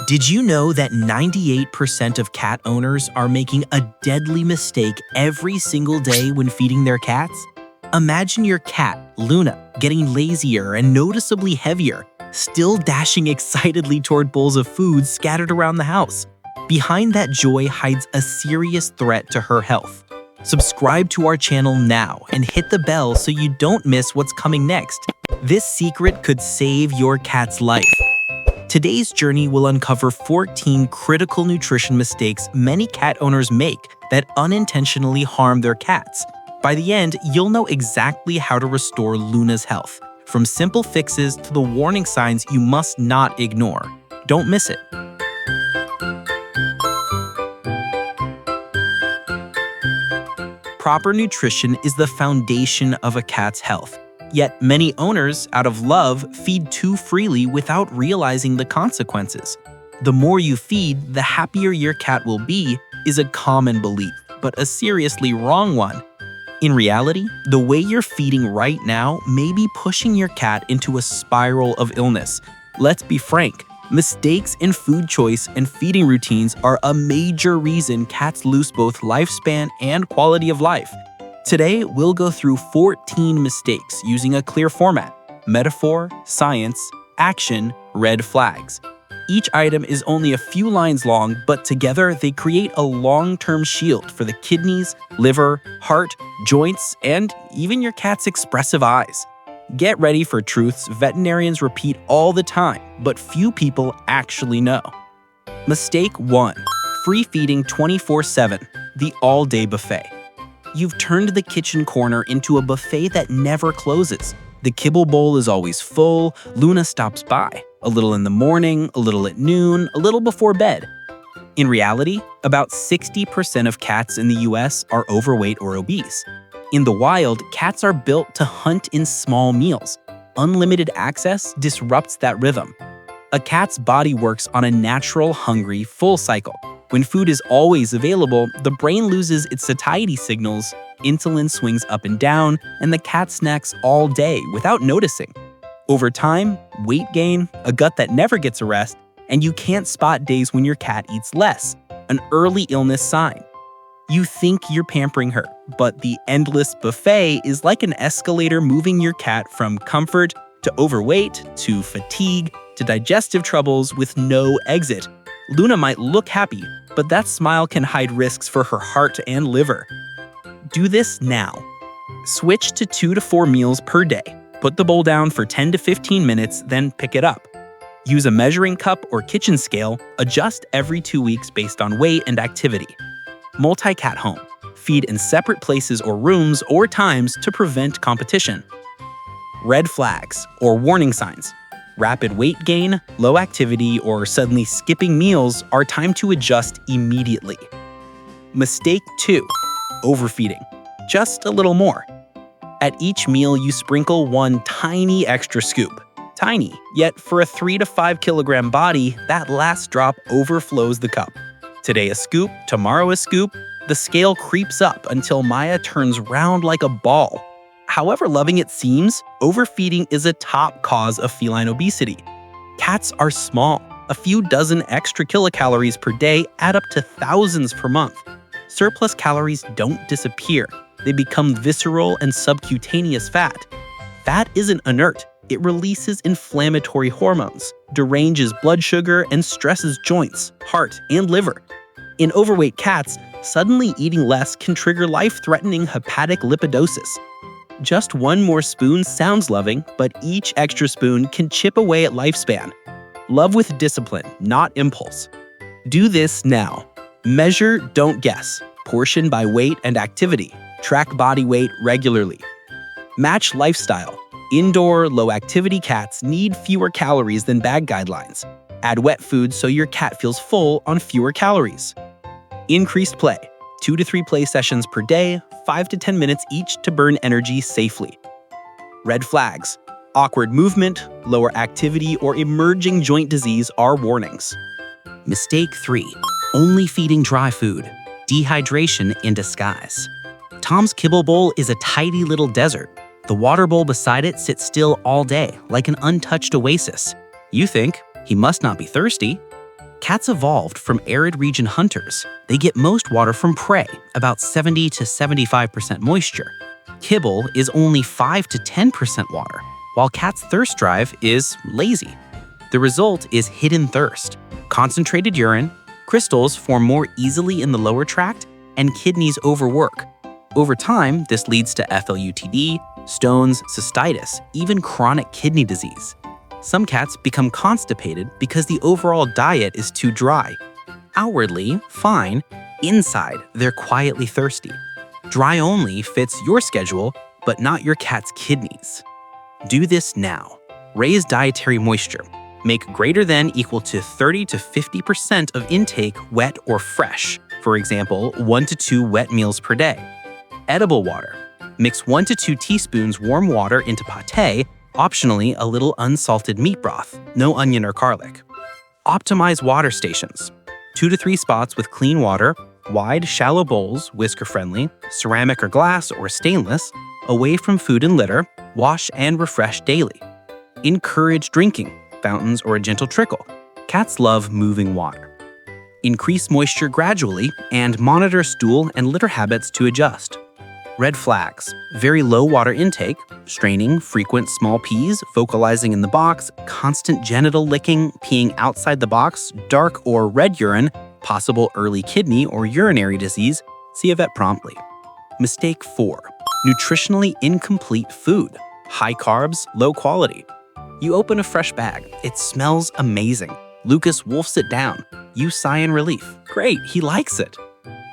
Did you know that 98% of cat owners are making a deadly mistake every single day when feeding their cats? Imagine your cat, Luna, getting lazier and noticeably heavier, still dashing excitedly toward bowls of food scattered around the house. Behind that joy hides a serious threat to her health. Subscribe to our channel now and hit the bell so you don't miss what's coming next. This secret could save your cat's life. Today's journey will uncover 14 critical nutrition mistakes many cat owners make that unintentionally harm their cats. By the end, you'll know exactly how to restore Luna's health, from simple fixes to the warning signs you must not ignore. Don't miss it. Proper nutrition is the foundation of a cat's health. Yet many owners, out of love, feed too freely without realizing the consequences. The more you feed, the happier your cat will be is a common belief, but a seriously wrong one. In reality, the way you're feeding right now may be pushing your cat into a spiral of illness. Let's be frank, mistakes in food choice and feeding routines are a major reason cats lose both lifespan and quality of life. Today, we'll go through 14 mistakes using a clear format: metaphor, science, action, red flags. Each item is only a few lines long, but together they create a long-term shield for the kidneys, liver, heart, joints, and even your cat's expressive eyes. Get ready for truths veterinarians repeat all the time, but few people actually know. Mistake 1. Free feeding 24/7, the all-day buffet. You've turned the kitchen corner into a buffet that never closes. The kibble bowl is always full, Luna stops by, a little in the morning, a little at noon, a little before bed. In reality, about 60% of cats in the US are overweight or obese. In the wild, cats are built to hunt in small meals. Unlimited access disrupts that rhythm. A cat's body works on a natural, hungry, full cycle. When food is always available, the brain loses its satiety signals, insulin swings up and down, and the cat snacks all day without noticing. Over time, weight gain, a gut that never gets a rest, and you can't spot days when your cat eats less, an early illness sign. You think you're pampering her, but the endless buffet is like an escalator moving your cat from comfort to overweight to fatigue to digestive troubles with no exit. Luna might look happy, but that smile can hide risks for her heart and liver. Do this now. Switch to 2 to 4 meals per day. Put the bowl down for 10 to 15 minutes, then pick it up. Use a measuring cup or kitchen scale, adjust every 2 weeks based on weight and activity. Multi-cat home. Feed in separate places or rooms or times to prevent competition. Red flags or warning signs. Rapid weight gain, low activity, or suddenly skipping meals are time to adjust immediately. Mistake 2. Overfeeding. Just a little more. At each meal, you sprinkle one tiny extra scoop. Tiny, yet for a 3 to 5 kilogram body, that last drop overflows the cup. Today a scoop, tomorrow a scoop, the scale creeps up until Maya turns round like a ball. However loving it seems, overfeeding is a top cause of feline obesity. Cats are small. A few dozen extra kilocalories per day add up to thousands per month. Surplus calories don't disappear. They become visceral and subcutaneous fat. Fat isn't inert. It releases inflammatory hormones, deranges blood sugar, and stresses joints, heart, and liver. In overweight cats, suddenly eating less can trigger life-threatening hepatic lipidosis. Just one more spoon sounds loving, but each extra spoon can chip away at lifespan. Love with discipline, not impulse. Do this now. Measure, don't guess. Portion by weight and activity. Track body weight regularly. Match lifestyle. Indoor, low-activity cats need fewer calories than bag guidelines. Add wet food so your cat feels full on fewer calories. Increased play. 2 to 3 play sessions per day, 5 to 10 minutes each to burn energy safely. Red flags. Awkward movement, lower activity, or emerging joint disease are warnings. Mistake 3. Only feeding dry food. Dehydration in disguise. Tom's kibble bowl is a tidy little desert. The water bowl beside it sits still all day, like an untouched oasis. You think, he must not be thirsty. Cats evolved from arid region hunters. They get most water from prey, about 70 to 75% moisture. Kibble is only 5 to 10% water, while cats' thirst drive is lazy. The result is hidden thirst. Concentrated urine, crystals form more easily in the lower tract, and kidneys overwork. Over time, this leads to FLUTD, stones, cystitis, even chronic kidney disease. Some cats become constipated because the overall diet is too dry. Outwardly, fine. Inside, they're quietly thirsty. Dry only fits your schedule, but not your cat's kidneys. Do this now. Raise dietary moisture. Make greater than equal to 30 to 50% of intake wet or fresh. For example, 1 to 2 wet meals per day. Edible water. Mix 1 to 2 teaspoons warm water into pâté, optionally a little unsalted meat broth, no onion or garlic. Optimize water stations. 2 to 3 spots with clean water, wide, shallow bowls, whisker-friendly, ceramic or glass or stainless, away from food and litter, wash and refresh daily. Encourage drinking, fountains or a gentle trickle. Cats love moving water. Increase moisture gradually and monitor stool and litter habits to adjust. Red flags: very low water intake, straining, frequent small pees, vocalizing in the box, constant genital licking, peeing outside the box, dark or red urine, possible early kidney or urinary disease. See a vet promptly. Mistake 4: nutritionally incomplete food, high carbs, low quality. You open a fresh bag. It smells amazing. Lucas wolfs it down. You sigh in relief. Great, he likes it.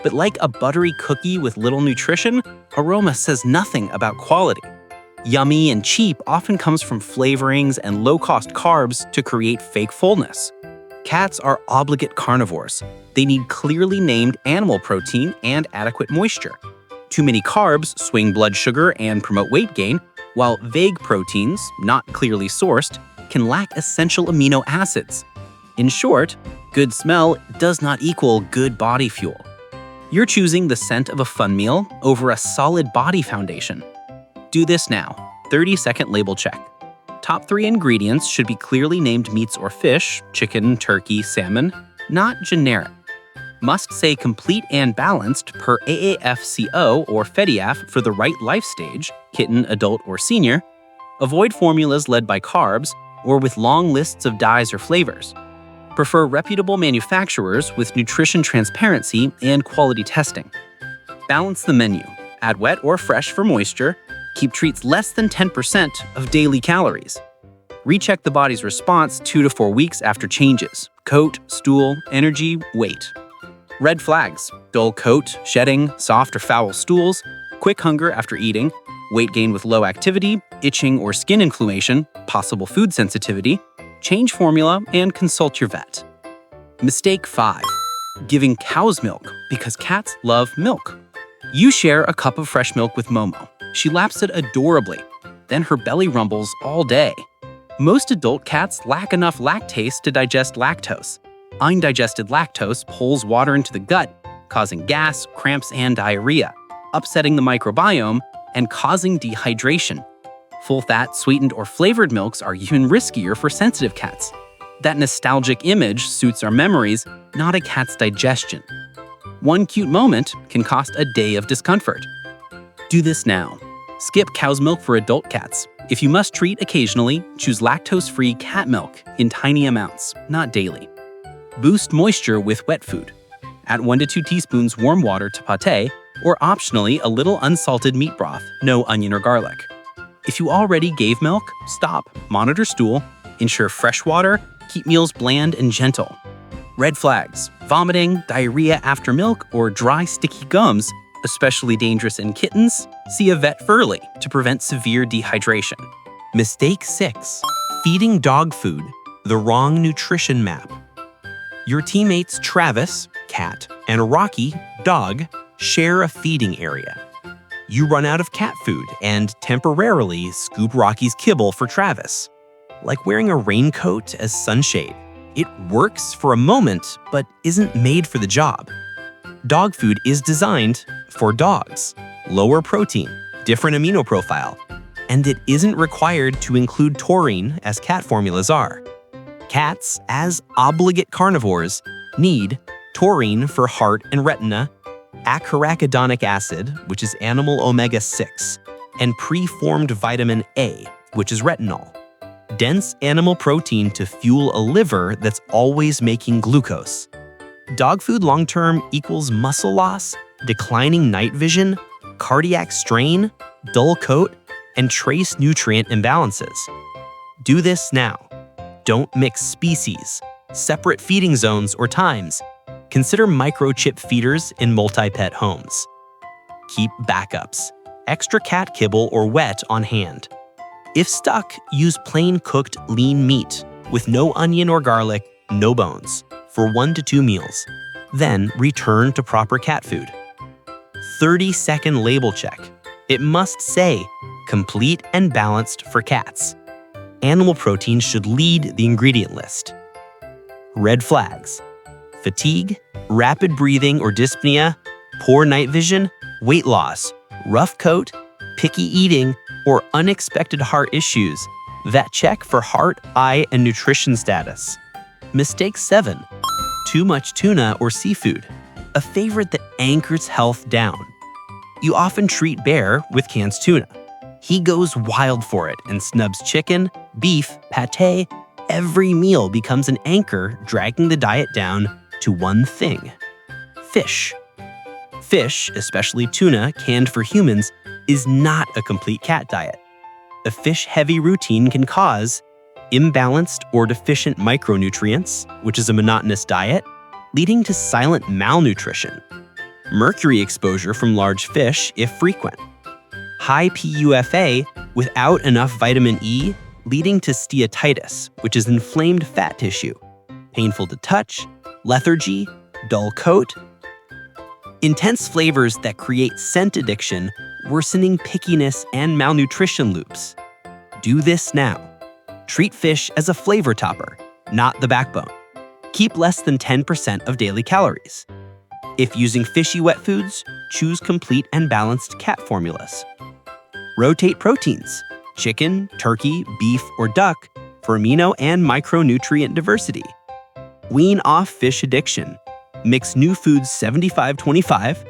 But like a buttery cookie with little nutrition, aroma says nothing about quality. Yummy and cheap often comes from flavorings and low-cost carbs to create fake fullness. Cats are obligate carnivores. They need clearly named animal protein and adequate moisture. Too many carbs swing blood sugar and promote weight gain, while vague proteins, not clearly sourced, can lack essential amino acids. In short, good smell does not equal good body fuel. You're choosing the scent of a fun meal over a solid body foundation. Do this now. 30-second label check. Top 3 ingredients should be clearly named meats or fish, chicken, turkey, salmon, not generic. Must say complete and balanced per AAFCO or FEDIAF for the right life stage, kitten, adult, or senior. Avoid formulas led by carbs or with long lists of dyes or flavors. Prefer reputable manufacturers with nutrition transparency and quality testing. Balance the menu. Add wet or fresh for moisture. Keep treats less than 10% of daily calories. Recheck the body's response 2 to 4 weeks after changes: coat, stool, energy, weight. Red flags: dull coat, shedding, soft or foul stools, quick hunger after eating, weight gain with low activity, itching or skin inflammation, possible food sensitivity. Change formula and consult your vet. Mistake 5: giving cow's milk because cats love milk. You share a cup of fresh milk with Momo. She laps it adorably. Then her belly rumbles all day. Most adult cats lack enough lactase to digest lactose. Undigested lactose pulls water into the gut, causing gas, cramps, and diarrhea, upsetting the microbiome and causing dehydration. Full-fat, sweetened, or flavored milks are even riskier for sensitive cats. That nostalgic image suits our memories, not a cat's digestion. One cute moment can cost a day of discomfort. Do this now. Skip cow's milk for adult cats. If you must treat occasionally, choose lactose-free cat milk in tiny amounts, not daily. Boost moisture with wet food. Add 1 to 2 teaspoons warm water to pâté, or optionally a little unsalted meat broth, no onion or garlic. If you already gave milk, stop, monitor stool, ensure fresh water, keep meals bland and gentle. Red flags: vomiting, diarrhea after milk, or dry, sticky gums, especially dangerous in kittens. See a vet early to prevent severe dehydration. Mistake 6: feeding dog food, the wrong nutrition map. Your teammates Travis, cat, and Rocky, dog, share a feeding area. You run out of cat food and temporarily scoop Rocky's kibble for Travis. Like wearing a raincoat as sunshade. It works for a moment, but isn't made for the job. Dog food is designed for dogs. Lower protein, different amino profile, and it isn't required to include taurine as cat formulas are. Cats, as obligate carnivores, need taurine for heart and retina, arachidonic acid, which is animal omega-6, and preformed vitamin A, which is retinol. Dense animal protein to fuel a liver that's always making glucose. Dog food long-term equals muscle loss, declining night vision, cardiac strain, dull coat, and trace nutrient imbalances. Do this now. Don't mix species, separate feeding zones or times. Consider microchip feeders in multi-pet homes. Keep backups, extra cat kibble or wet on hand. If stuck, use plain cooked lean meat with no onion or garlic, no bones, for 1 to 2 meals. Then return to proper cat food. 30-second label check. It must say, complete and balanced for cats. Animal protein should lead the ingredient list. Red flags: fatigue, rapid breathing or dyspnea, poor night vision, weight loss, rough coat, picky eating, or unexpected heart issues. Vet check for heart, eye, and nutrition status. Mistake 7. Too much tuna or seafood, a favorite that anchors health down. You often treat Bear with canned tuna. He goes wild for it and snubs chicken, beef, pate. Every meal becomes an anchor, dragging the diet down to one thing: fish. Fish, especially tuna canned for humans, is not a complete cat diet. A fish-heavy routine can cause imbalanced or deficient micronutrients, which is a monotonous diet, leading to silent malnutrition. Mercury exposure from large fish if frequent. High PUFA without enough vitamin E, leading to steatitis, which is inflamed fat tissue. Painful to touch, lethargy, dull coat. Intense flavors that create scent addiction, worsening pickiness and malnutrition loops. Do this now. Treat fish as a flavor topper, not the backbone. Keep less than 10% of daily calories. If using fishy wet foods, choose complete and balanced cat formulas. Rotate proteins: chicken, turkey, beef, or duck for amino and micronutrient diversity. Wean off fish addiction. Mix new foods 75-25,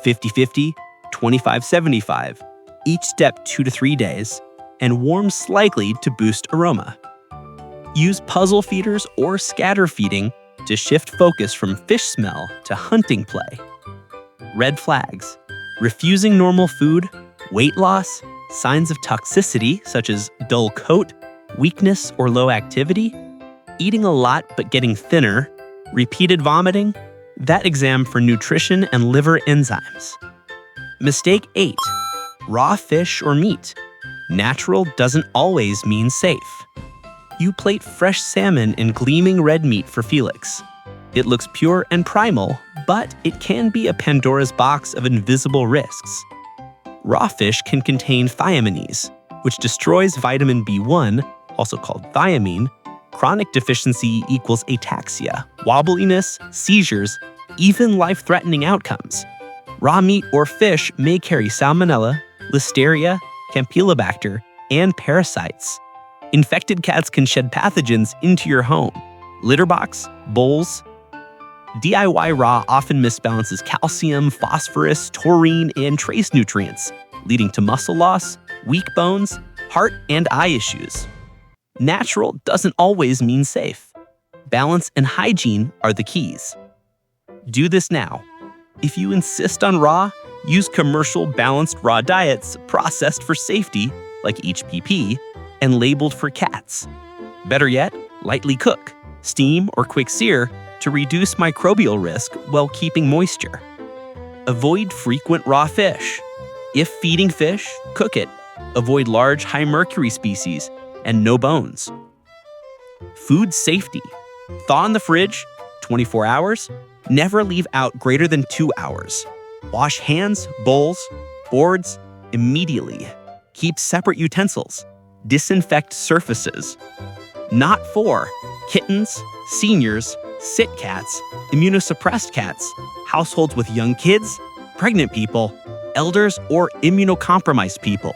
50-50, 25-75, each step 2 to 3 days, and warm slightly to boost aroma. Use puzzle feeders or scatter feeding to shift focus from fish smell to hunting play. Red flags: refusing normal food, weight loss, signs of toxicity such as dull coat, weakness or low activity, eating a lot but getting thinner, repeated vomiting, vet exam for nutrition and liver enzymes. Mistake 8. Raw fish or meat. Natural doesn't always mean safe. You plate fresh salmon in gleaming red meat for Felix. It looks pure and primal, but it can be a Pandora's box of invisible risks. Raw fish can contain thiaminase, which destroys vitamin B1, also called thiamine. Chronic deficiency equals ataxia, wobbliness, seizures, even life-threatening outcomes. Raw meat or fish may carry salmonella, listeria, campylobacter, and parasites. Infected cats can shed pathogens into your home. Litter box, bowls. DIY raw often misbalances calcium, phosphorus, taurine, and trace nutrients, leading to muscle loss, weak bones, heart and eye issues. Natural doesn't always mean safe. Balance and hygiene are the keys. Do this now. If you insist on raw, use commercial balanced raw diets processed for safety, like HPP, and labeled for cats. Better yet, lightly cook, steam, or quick sear to reduce microbial risk while keeping moisture. Avoid frequent raw fish. If feeding fish, cook it. Avoid large high mercury species and no bones. Food safety. Thaw in the fridge, 24 hours. Never leave out greater than 2 hours. Wash hands, bowls, boards immediately. Keep separate utensils. Disinfect surfaces. Not for kittens, seniors, sick cats, immunosuppressed cats, households with young kids, pregnant people, elders, or immunocompromised people.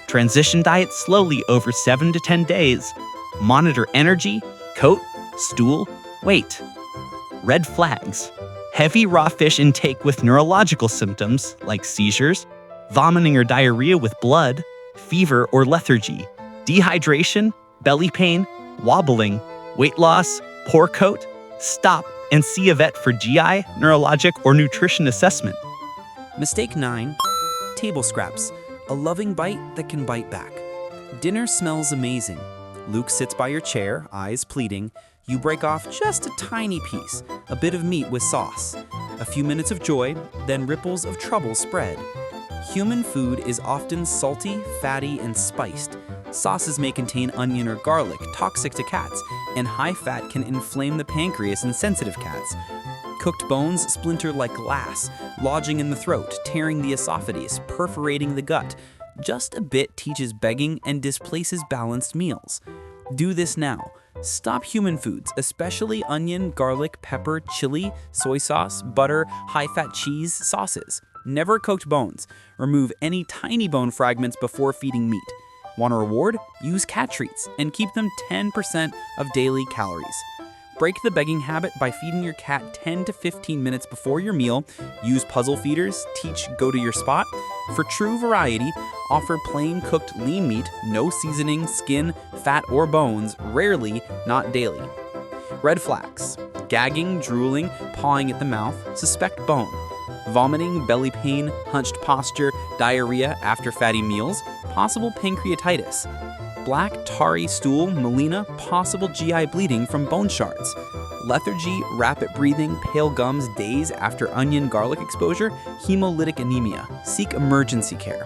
Transition diet slowly over 7 to 10 days. Monitor energy, Coat, stool, weight. Red flags. Heavy raw fish intake with neurological symptoms like seizures, vomiting or diarrhea with blood, fever or lethargy, dehydration, belly pain, wobbling, weight loss, poor coat. Stop and see a vet for GI, neurologic, or nutrition assessment. Mistake 9. Table scraps. A loving bite that can bite back. Dinner smells amazing. Luke sits by your chair, eyes pleading. You break off just a tiny piece, a bit of meat with sauce. A few minutes of joy, then ripples of trouble spread. Human food is often salty, fatty, and spiced. Sauces may contain onion or garlic, toxic to cats, and high fat can inflame the pancreas in sensitive cats. Cooked bones splinter like glass, lodging in the throat, tearing the esophagus, perforating the gut. Just a bit teaches begging and displaces balanced meals. Do this now. Stop human foods, especially onion, garlic, pepper, chili, soy sauce, butter, high-fat cheese, sauces. Never cooked bones. Remove any tiny bone fragments before feeding meat. Want a reward? Use cat treats and keep them 10% of daily calories. Break the begging habit by feeding your cat 10 to 15 minutes before your meal. Use puzzle feeders. Teach go to your spot. For true variety, offer plain cooked lean meat, no seasoning, skin, fat, or bones, rarely, not daily. Red flags. Gagging, drooling, pawing at the mouth, suspect bone. Vomiting, belly pain, hunched posture, diarrhea after fatty meals, possible pancreatitis. Black, tarry stool, melena, possible GI bleeding from bone shards. Lethargy, rapid breathing, pale gums days after onion garlic exposure, hemolytic anemia. Seek emergency care.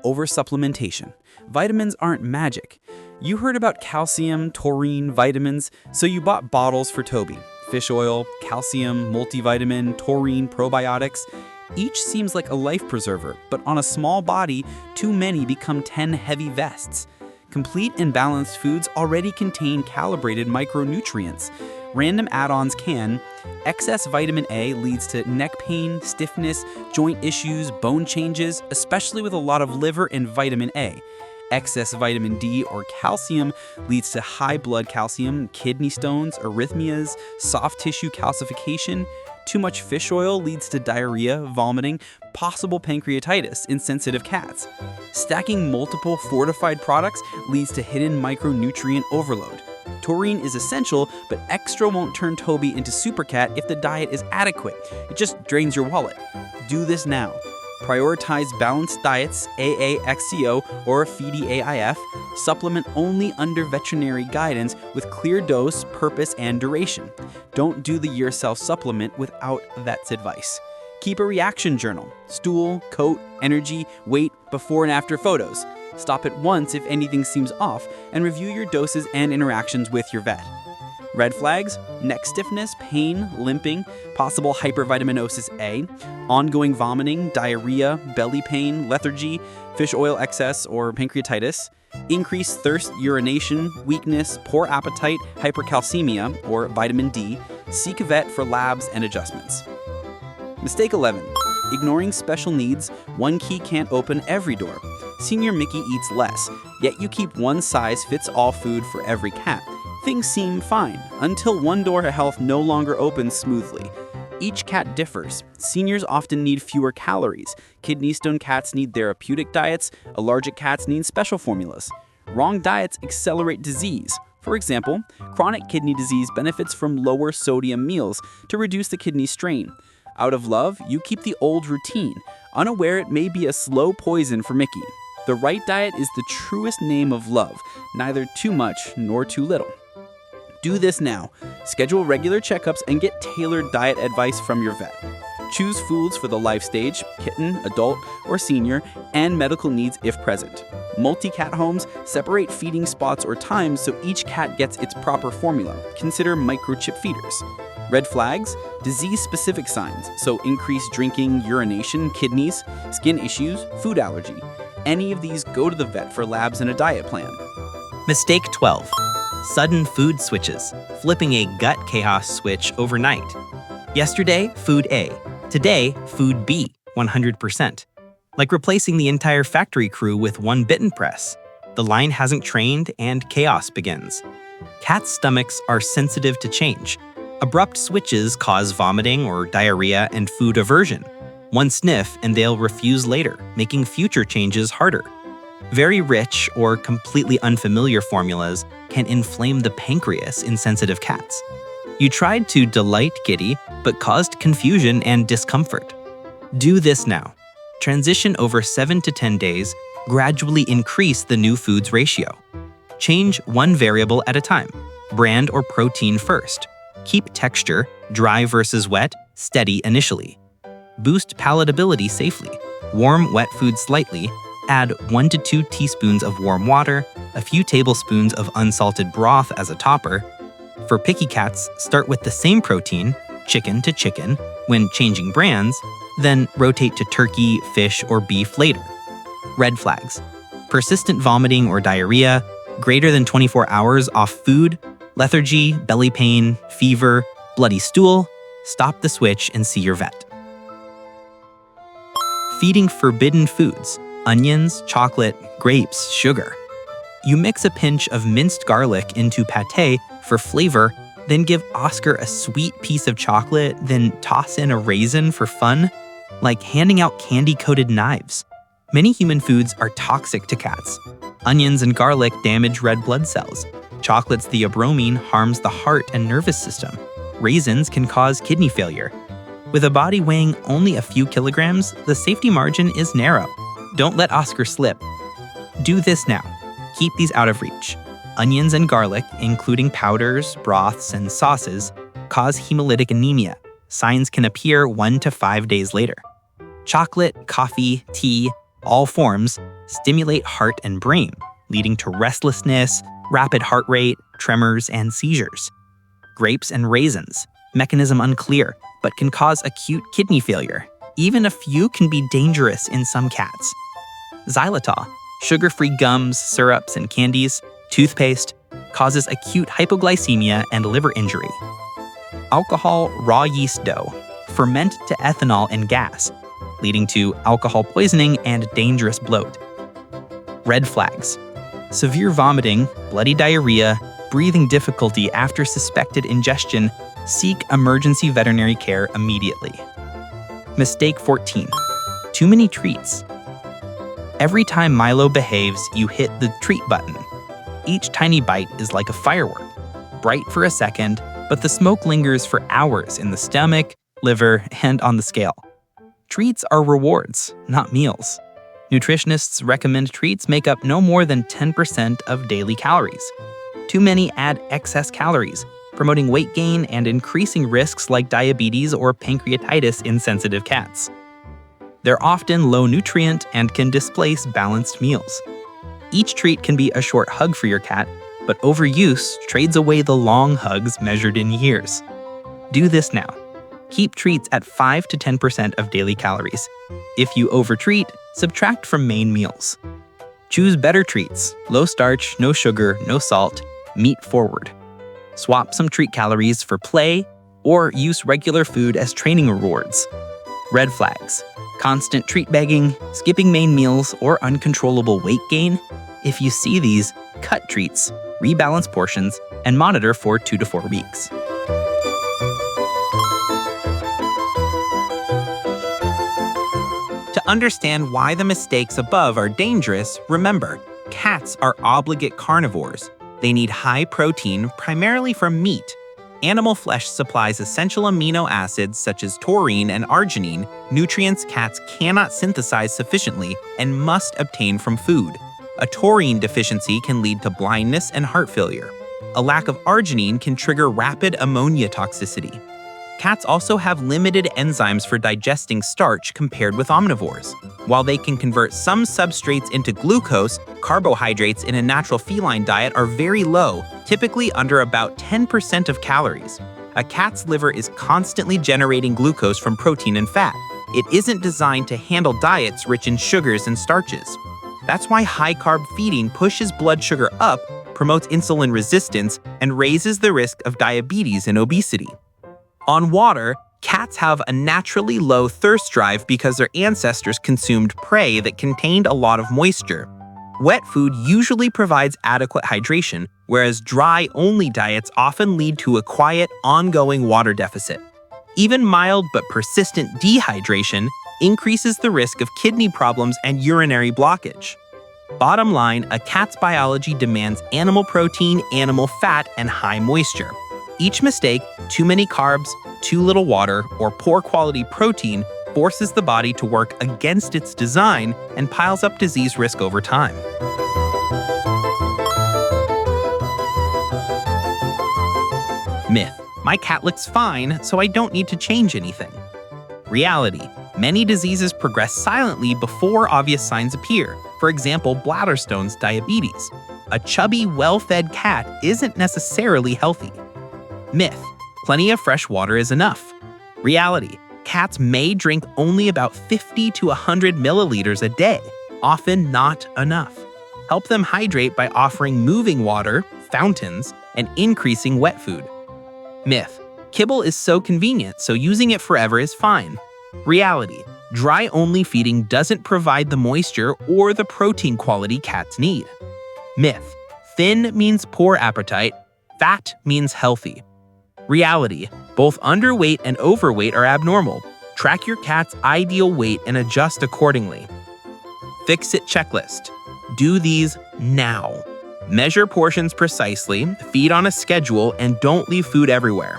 Oversupplementation. Vitamins aren't magic. You heard about calcium, taurine, vitamins, so you bought bottles for Toby. Fish oil, calcium, multivitamin, taurine, probiotics. Each seems like a life preserver, but on a small body, too many become 10 heavy vests. Complete and balanced foods already contain calibrated micronutrients. Random add-ons can. Excess vitamin A leads to neck pain, stiffness, joint issues, bone changes, especially with a lot of liver and vitamin A. Excess vitamin D or calcium leads to high blood calcium, kidney stones, arrhythmias, soft tissue calcification. Too much fish oil leads to diarrhea, vomiting, possible pancreatitis in sensitive cats. Stacking multiple fortified products leads to hidden micronutrient overload. Taurine is essential, but extra won't turn Toby into super cat if the diet is adequate. It just drains your wallet. Do this now. Prioritize balanced diets, AAXCO or FEEDI-AIF. Supplement only under veterinary guidance with clear dose, purpose, and duration. Don't do the yourself supplement without vet's advice. Keep a reaction journal. Stool, coat, energy, weight, before and after photos. Stop at once if anything seems off, and review your doses and interactions with your vet. Red flags: neck stiffness, pain, limping, possible hypervitaminosis A, ongoing vomiting, diarrhea, belly pain, lethargy, fish oil excess or pancreatitis, increased thirst, urination, weakness, poor appetite, hypercalcemia or vitamin D. Seek a vet for labs and adjustments. Mistake 11. Ignoring special needs, one key can't open every door. Senior Mickey eats less, yet you keep one size fits all food for every cat. Things seem fine, until one door to health no longer opens smoothly. Each cat differs. Seniors often need fewer calories. Kidney stone cats need therapeutic diets. Allergic cats need special formulas. Wrong diets accelerate disease. For example, chronic kidney disease benefits from lower sodium meals to reduce the kidney strain. Out of love, you keep the old routine, unaware it may be a slow poison for Mickey. The right diet is the truest name of love, neither too much nor too little. Do this now. Schedule regular checkups and get tailored diet advice from your vet. Choose foods for the life stage, kitten, adult, or senior, and medical needs if present. Multi-cat homes separate feeding spots or times so each cat gets its proper formula. Consider microchip feeders. Red flags: disease-specific signs, so increased drinking, urination, kidneys, skin issues, food allergy. Any of these, go to the vet for labs and a diet plan. Mistake 12. Sudden food switches, flipping a gut chaos switch overnight. Yesterday, food A. Today, food B, 100%. Like replacing the entire factory crew with one bitten press. The line hasn't trained and chaos begins. Cats' stomachs are sensitive to change. Abrupt switches cause vomiting or diarrhea and food aversion. One sniff and they'll refuse later, making future changes harder. Very rich or completely unfamiliar formulas can inflame the pancreas in sensitive cats. You tried to delight Kitty, but caused confusion and discomfort. Do this now. Transition over 7 to 10 days, gradually increase the new foods ratio. Change one variable at a time, brand or protein first. Keep texture, dry versus wet, steady initially. Boost palatability safely. Warm wet food slightly. Add 1 to 2 teaspoons of warm water, a few tablespoons of unsalted broth as a topper. For picky cats, start with the same protein, chicken to chicken, when changing brands, then rotate to turkey, fish, or beef later. Red flags: persistent vomiting or diarrhea, greater than 24 hours off food, lethargy, belly pain, fever, bloody stool. Stop the switch and see your vet. Feeding forbidden foods: onions, chocolate, grapes, sugar. You mix a pinch of minced garlic into pâté for flavor, then give Oscar a sweet piece of chocolate, then toss in a raisin for fun, like handing out candy-coated knives. Many human foods are toxic to cats. Onions and garlic damage red blood cells. Chocolate's theobromine harms the heart and nervous system. Raisins can cause kidney failure. With a body weighing only a few kilograms, the safety margin is narrow. Don't let Oscar slip. Do this now. Keep these out of reach. Onions and garlic, including powders, broths, and sauces, cause hemolytic anemia. Signs can appear 1 to 5 days later. Chocolate, coffee, tea, all forms stimulate heart and brain, leading to restlessness, rapid heart rate, tremors, and seizures. Grapes and raisins, mechanism unclear, but can cause acute kidney failure. Even a few can be dangerous in some cats. Xylitol, sugar-free gums, syrups, and candies, toothpaste, causes acute hypoglycemia and liver injury. Alcohol raw yeast dough, ferment to ethanol and gas, leading to alcohol poisoning and dangerous bloat. Red flags: severe vomiting, bloody diarrhea, breathing difficulty after suspected ingestion. Seek emergency veterinary care immediately. Mistake 14. Too many treats. Every time Milo behaves, you hit the treat button. Each tiny bite is like a firework, bright for a second, but the smoke lingers for hours in the stomach, liver, and on the scale. Treats are rewards, not meals. Nutritionists recommend treats make up no more than 10% of daily calories. Too many add excess calories, promoting weight gain and increasing risks like diabetes or pancreatitis in sensitive cats. They're often low nutrient and can displace balanced meals. Each treat can be a short hug for your cat, but overuse trades away the long hugs measured in years. Do this now. Keep treats at 5 to 10% of daily calories. If you overtreat, subtract from main meals. Choose better treats: low starch, no sugar, no salt, meat forward. Swap some treat calories for play, or use regular food as training rewards. Red flags: constant treat begging, skipping main meals, or uncontrollable weight gain. If you see these, cut treats, rebalance portions, and monitor for 2 to 4 weeks. To understand why the mistakes above are dangerous, remember, cats are obligate carnivores. They need high protein, primarily from meat. Animal flesh supplies essential amino acids such as taurine and arginine, nutrients cats cannot synthesize sufficiently and must obtain from food. A taurine deficiency can lead to blindness and heart failure. A lack of arginine can trigger rapid ammonia toxicity. Cats also have limited enzymes for digesting starch compared with omnivores. While they can convert some substrates into glucose, carbohydrates in a natural feline diet are very low, typically under about 10% of calories. A cat's liver is constantly generating glucose from protein and fat. It isn't designed to handle diets rich in sugars and starches. That's why high-carb feeding pushes blood sugar up, promotes insulin resistance, and raises the risk of diabetes and obesity. On water, cats have a naturally low thirst drive because their ancestors consumed prey that contained a lot of moisture. Wet food usually provides adequate hydration, whereas dry-only diets often lead to a quiet, ongoing water deficit. Even mild but persistent dehydration increases the risk of kidney problems and urinary blockage. Bottom line, a cat's biology demands animal protein, animal fat, and high moisture. Each mistake, too many carbs, too little water, or poor quality protein, forces the body to work against its design and piles up disease risk over time. Myth: my cat looks fine, so I don't need to change anything. Reality: many diseases progress silently before obvious signs appear. For example, bladder stones, diabetes. A chubby, well-fed cat isn't necessarily healthy. Myth: plenty of fresh water is enough. Reality: cats may drink only about 50 to 100 milliliters a day, often not enough. Help them hydrate by offering moving water, fountains, and increasing wet food. Myth: kibble is so convenient, so using it forever is fine. Reality: dry-only feeding doesn't provide the moisture or the protein quality cats need. Myth: thin means poor appetite, fat means healthy. Reality: both underweight and overweight are abnormal. Track your cat's ideal weight and adjust accordingly. Fix-it checklist: do these now. Measure portions precisely, feed on a schedule, and don't leave food everywhere.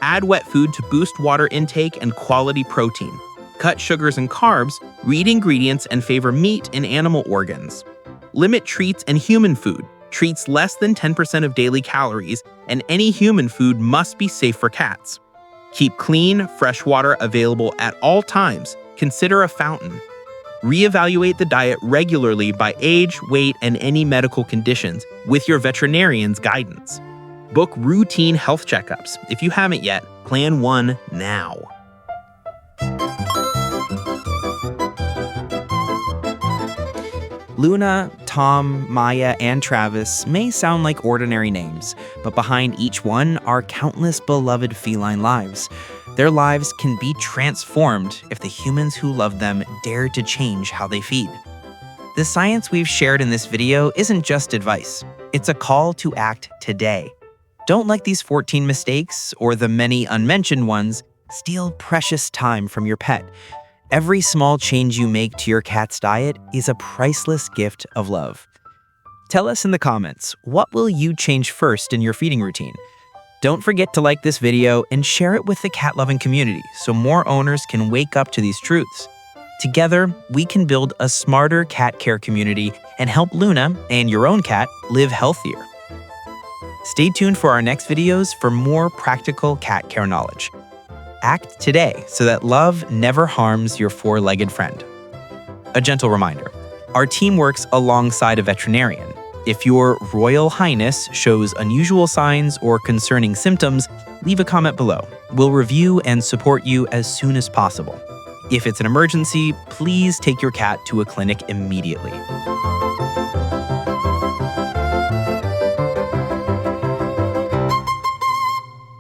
Add wet food to boost water intake and quality protein. Cut sugars and carbs, read ingredients, and favor meat and animal organs. Limit treats and human food. Treats less than 10% of daily calories, and any human food must be safe for cats. Keep clean, fresh water available at all times. Consider a fountain. Reevaluate the diet regularly by age, weight, and any medical conditions with your veterinarian's guidance. Book routine health checkups. If you haven't yet, plan one now. Luna, Tom, Maya, and Travis may sound like ordinary names, but behind each one are countless beloved feline lives. Their lives can be transformed if the humans who love them dare to change how they feed. The science we've shared in this video isn't just advice. It's a call to act today. Don't let these 14 mistakes, or the many unmentioned ones, steal precious time from your pet. Every small change you make to your cat's diet is a priceless gift of love. Tell us in the comments, what will you change first in your feeding routine? Don't forget to like this video and share it with the cat-loving community so more owners can wake up to these truths. Together, we can build a smarter cat care community and help Luna and your own cat live healthier. Stay tuned for our next videos for more practical cat care knowledge. Act today so that love never harms your four-legged friend. A gentle reminder, our team works alongside a veterinarian. If your Royal Highness shows unusual signs or concerning symptoms, leave a comment below. We'll review and support you as soon as possible. If it's an emergency, please take your cat to a clinic immediately.